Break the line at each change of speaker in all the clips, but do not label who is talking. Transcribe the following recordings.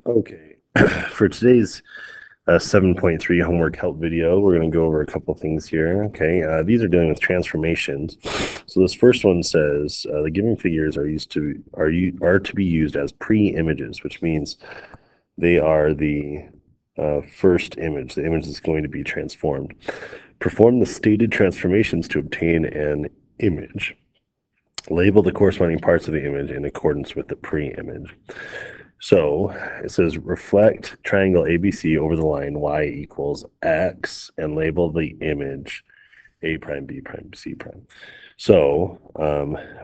Okay, for today's 7.3 homework help video, we're going to go over a couple things here. Okay, these are dealing with transformations. So this first one says the given figures are to be used as pre-images, which means they are the first image, the image that's going to be transformed. Perform the stated transformations to obtain an image. Label the corresponding parts of the image in accordance with the pre-image. So it says reflect triangle ABC over the line y equals x and label the image A prime, B prime, C prime. So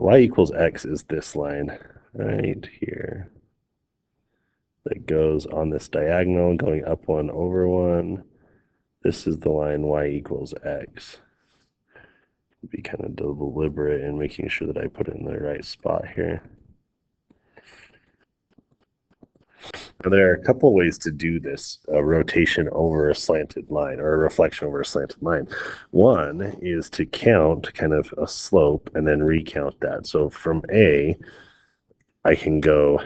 y equals x is this line right here that goes on this diagonal going up 1 over 1. This is the line y equals x. Be kind of deliberate in making sure that I put it in the right spot here. Now, there are a couple of ways to do this rotation over a slanted line or a reflection over a slanted line. One is to count kind of a slope and then recount that. So from A, I can go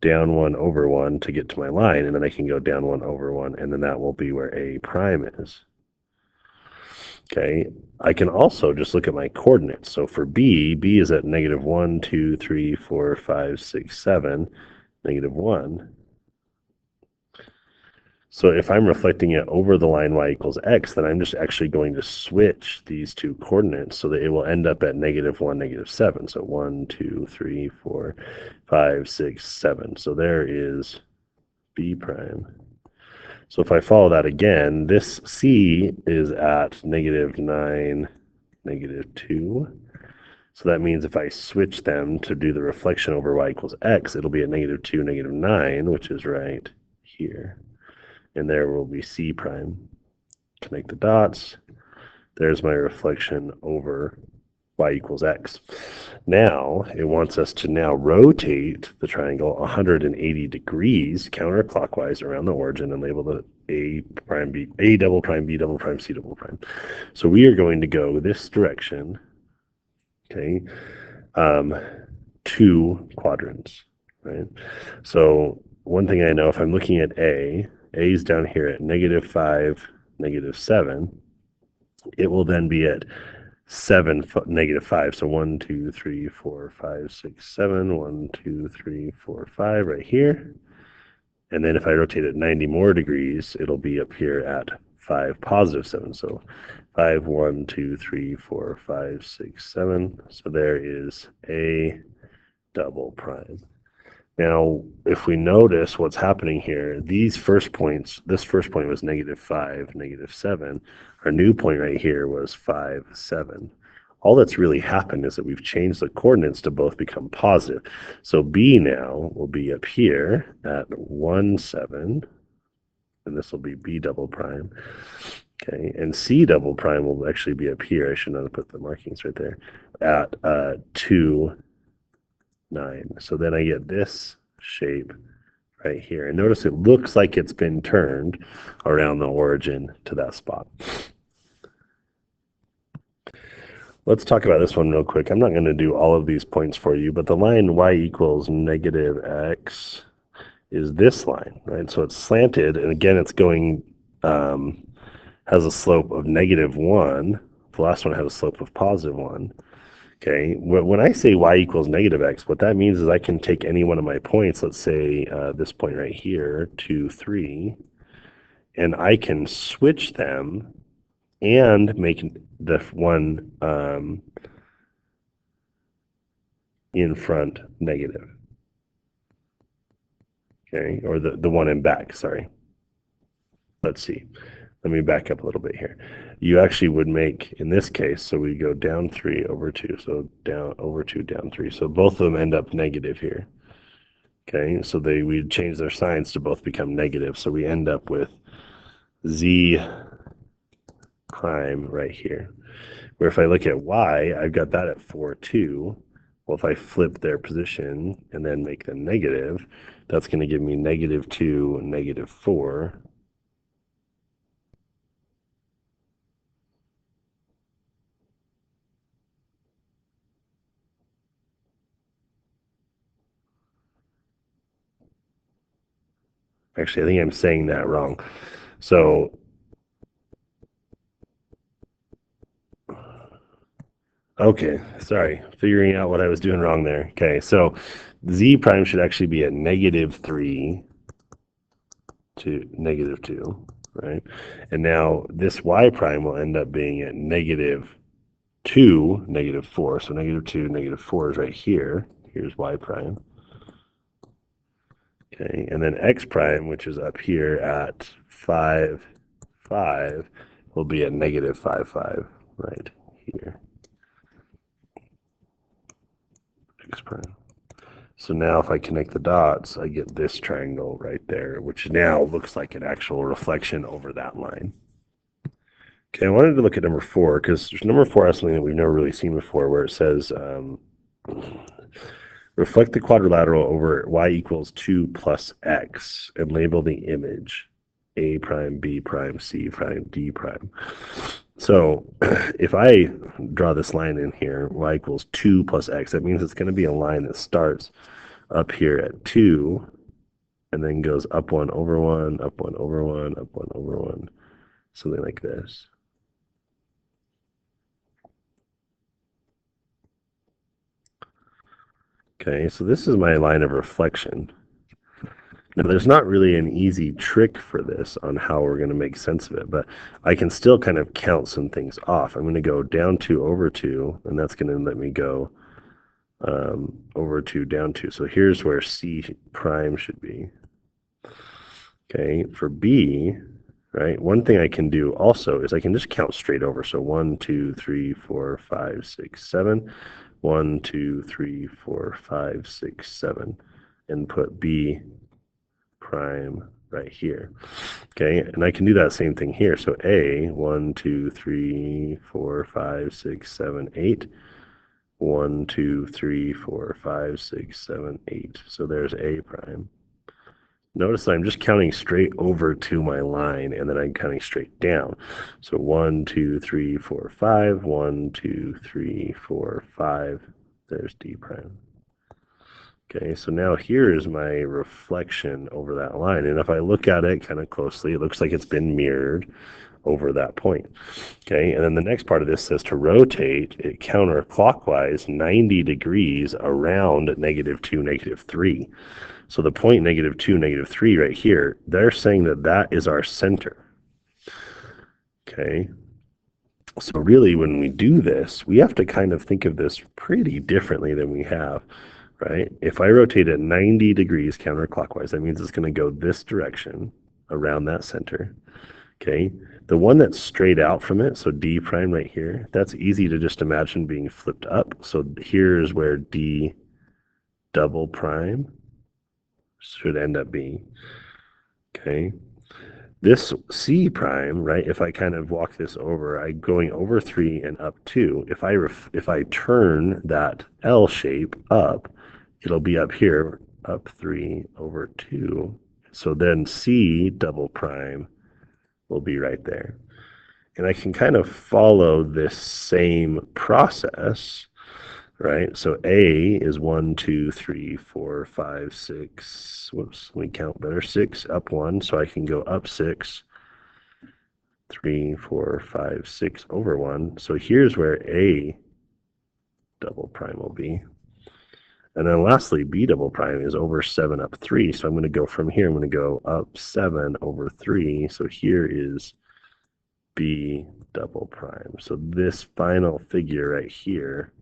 down 1 over 1 to get to my line, and then I can go down 1 over 1, and then that will be where A prime is. Okay, I can also just look at my coordinates. So for B, B is at negative 1, 2, 3, 4, 5, 6, 7, negative 1. So if I'm reflecting it over the line y equals x, then I'm just actually going to switch these two coordinates so that it will end up at negative 1, negative 7. So 1, 2, 3, 4, 5, 6, 7. So there is B prime. So if I follow that again, this C is at negative 9, negative 2. So that means if I switch them to do the reflection over y equals x, it'll be at negative 2, negative 9, which is right here. And there will be C prime. Connect the dots. There's my reflection over y equals x. Now, it wants us to now rotate the triangle 180 degrees counterclockwise around the origin and label the A prime, B, A double prime, B double prime, C double prime. So we are going to go this direction, okay, 2 quadrants, right? So one thing I know, if I'm looking at A is down here at negative 5, negative 7. It will then be at 7, negative 5. So 1, 2, 3, 4, 5, 6, 7. 1, 2, 3, 4, 5 right here. And then if I rotate it 90 more degrees, it'll be up here at 5, positive 7. So 5, 1, 2, 3, 4, 5, 6, 7. So there is A double prime. Now, if we notice what's happening here, these first points, this first point was negative 5, negative 7. Our new point right here was 5, 7. All that's really happened is that we've changed the coordinates to both become positive. So B now will be up here at 1, 7, and this will be B double prime. Okay, and C double prime will actually be up here. I should not have put the markings right there at 2, 9. So then I get this shape right here. And notice it looks like it's been turned around the origin to that spot. Let's talk about this one real quick. I'm not going to do all of these points for you, but the line y equals negative x is this line, right? So it's slanted, and again, it's going, has a slope of negative 1. The last one had a slope of positive 1. Okay, when I say y equals negative x, what that means is I can take any one of my points, let's say this point right here, 2, 3, and I can switch them and make the one in front negative. Okay, or the one in back, sorry. Let's see. Let me back up a little bit here. You actually would make, in this case, so we go down 3 over 2, so down over 2, down 3. So both of them end up negative here. Okay, so we change their signs to both become negative. So we end up with Z prime right here. Where if I look at Y, I've got that at 4, 2. Well, if I flip their position and then make them negative, that's going to give me negative 2, negative 4. Actually, I think I'm saying that wrong. So, okay, sorry, figuring out what I was doing wrong there. Okay, so z prime should actually be at -3 to -2, right? And now this y prime will end up being at -2, -4. So -2, -4 is right here. Here's y prime. Okay, and then x prime, which is up here at 5, 5, will be at -5, 5, right here. X prime. So now if I connect the dots, I get this triangle right there, which now looks like an actual reflection over that line. Okay, I wanted to look at number 4 because number 4 has something that we've never really seen before where it says reflect the quadrilateral over y equals 2 plus x and label the image a prime, b prime, c prime, d prime. So if I draw this line in here, y equals 2 plus x, that means it's going to be a line that starts up here at 2 and then goes up 1 over 1, up 1 over 1, up 1 over 1, something like this. Okay, so this is my line of reflection. Now, there's not really an easy trick for this on how we're going to make sense of it, but I can still kind of count some things off. I'm going to go down 2 over 2, and that's going to let me go over 2 down 2. So here's where C prime should be. Okay, for B, right, one thing I can do also is I can just count straight over. So 1, 2, 3, 4, 5, 6, 7. 1, 2, 3, 4, 5, 6, 7, and put B prime right here. Okay, and I can do that same thing here. So A, 1, 2, 3, 4, 5, 6, 7, 8. 1, 2, 3, 4, 5, 6, 7, 8. So there's A prime. Notice that I'm just counting straight over to my line, and then I'm counting straight down. So 1, 2, 3, 4, 5. 1, 2, 3, 4, 5. There's D prime. Okay, so now here is my reflection over that line. And if I look at it kind of closely, it looks like it's been mirrored over that point. Okay, and then the next part of this says to rotate it counterclockwise 90 degrees around -2, -3. So the point -2, -3 right here, they're saying that that is our center. Okay, so really when we do this, we have to kind of think of this pretty differently than we have, right? If I rotate it 90 degrees counterclockwise, that means it's going to go this direction around that center. Okay, the one that's straight out from it, so D prime right here, that's easy to just imagine being flipped up. So here's where D double prime should end up being. Okay, this C prime, right? If I kind of walk this over, I'm going over 3 and up 2. If I turn that L shape up, it'll be up here, up 3 over 2. So then C double prime will be right there. And I can kind of follow this same process, right? So A is 1, 2, 3, 4, 5, 6. Whoops, let me count better. 6 up 1, so I can go up 6. 3, 4, 5, 6 over 1. So here's where A double prime will be. And then lastly, B double prime is over 7 up 3. So I'm going to go from here, I'm going to go up 7 over 3. So here is B double prime. So this final figure right here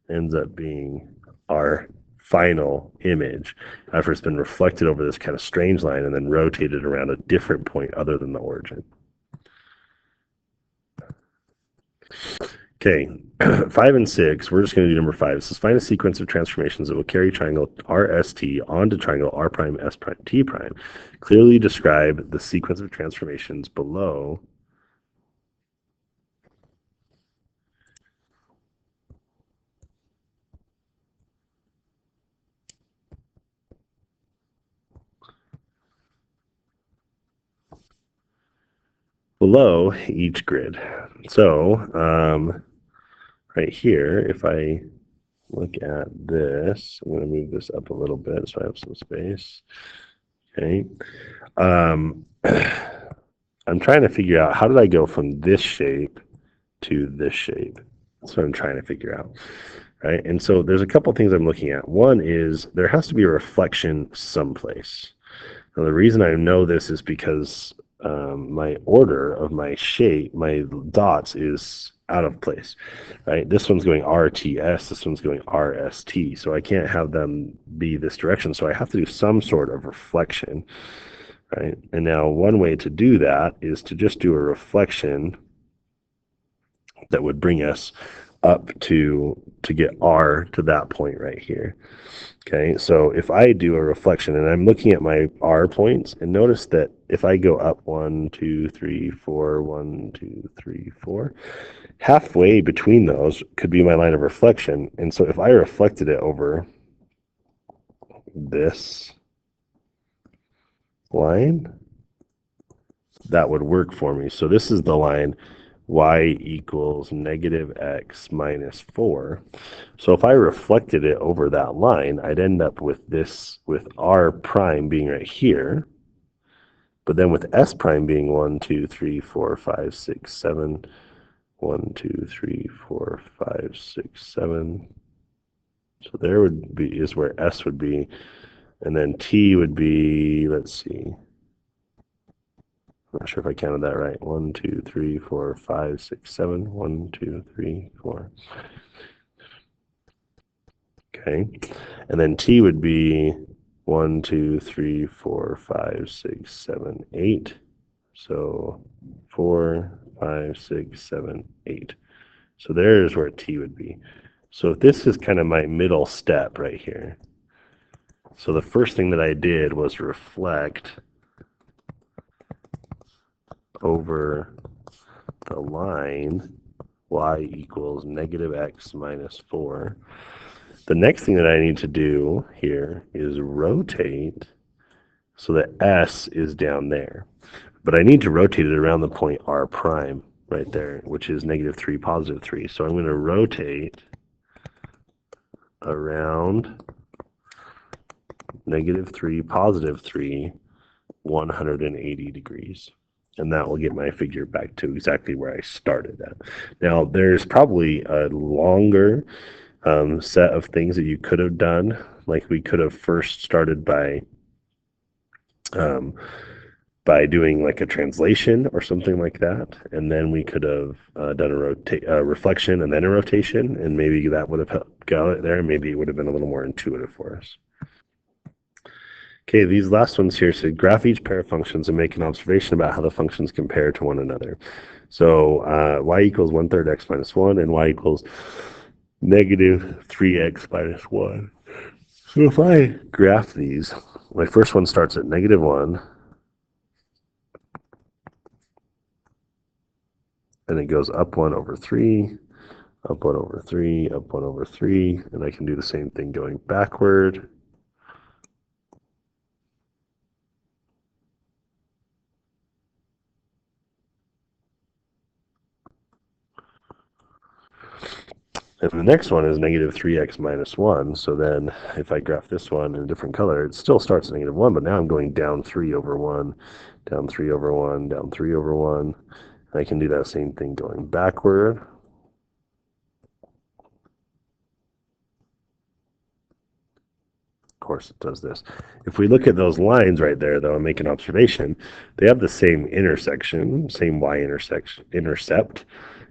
ends up being our final image after it's been reflected over this kind of strange line and then rotated around a different point other than the origin. Okay, 5 and 6, we're just going to do number 5. It says find a sequence of transformations that will carry triangle RST onto triangle R prime, S prime, T prime. Clearly describe the sequence of transformations below. Below each grid. So right here, if I look at this, I'm going to move this up a little bit so I have some space. Okay. Um, I'm trying to figure out how did I go from this shape to this shape? That's what I'm trying to figure out. Right. And so there's a couple things I'm looking at. One is there has to be a reflection someplace. Now, the reason I know this is because my order of my shape, my dots is out of place, right? This one's going RTS, this one's going RST. So I can't have them be this direction. So I have to do some sort of reflection, right? And now one way to do that is to just do a reflection that would bring us up to get R to that point right here. Okay, so if I do a reflection and I'm looking at my R points, and notice that if I go up 1, 2, 3, 4, 1, 2, 3, 4, halfway between those could be my line of reflection. And so if I reflected it over this line, that would work for me. So this is the line y equals negative x minus 4. So if I reflected it over that line, I'd end up with this, with r prime being right here, but then with s prime being 1, 2, 3, 4, 5, 6, 7, 1, 2, 3, 4, 5, 6, 7. So there would be, is where s would be. And then t would be, let's see, I'm not sure if I counted that right. 1, 2, 3, 4, 5, 6, 7. 1, 2, 3, 4. Okay. And then T would be 1, 2, 3, 4, 5, 6, 7, 8. So 4, 5, 6, 7, 8. So there's where T would be. So this is kind of my middle step right here. So the first thing that I did was reflect over the line y equals negative x minus 4. The next thing that I need to do here is rotate so that S is down there. But I need to rotate it around the point R prime right there, which is negative 3, positive 3. So I'm going to rotate around negative 3, positive 3, 180 degrees. And that will get my figure back to exactly where I started at. Now, there's probably a longer set of things that you could have done. Like we could have first started um, by doing like a translation or something like that, and then we could have done a reflection and then a rotation, and maybe that would have helped got it there. Maybe it would have been a little more intuitive for us. Okay, these last ones here said graph each pair of functions and make an observation about how the functions compare to one another. So y equals 1/3 x minus 1 and y equals negative 3x minus 1. So if I graph these, my first one starts at negative 1, and it goes up 1 over 3, up 1 over 3, up 1 over 3, and I can do the same thing going backward. And the next one is negative 3x minus 1. So then if I graph this one in a different color, it still starts at negative 1, but now I'm going down 3 over 1, down 3 over 1, down 3 over 1. And I can do that same thing going backward. Of course, it does this. If we look at those lines right there, though, and make an observation, they have the same intersection, same intercept,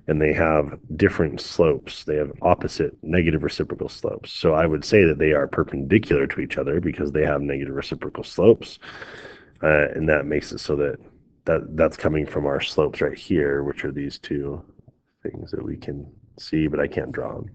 and they have different slopes. They have opposite negative reciprocal slopes. So I would say that they are perpendicular to each other because they have negative reciprocal slopes, and that makes it so that that's coming from our slopes right here, which are these two things that we can see, but I can't draw them.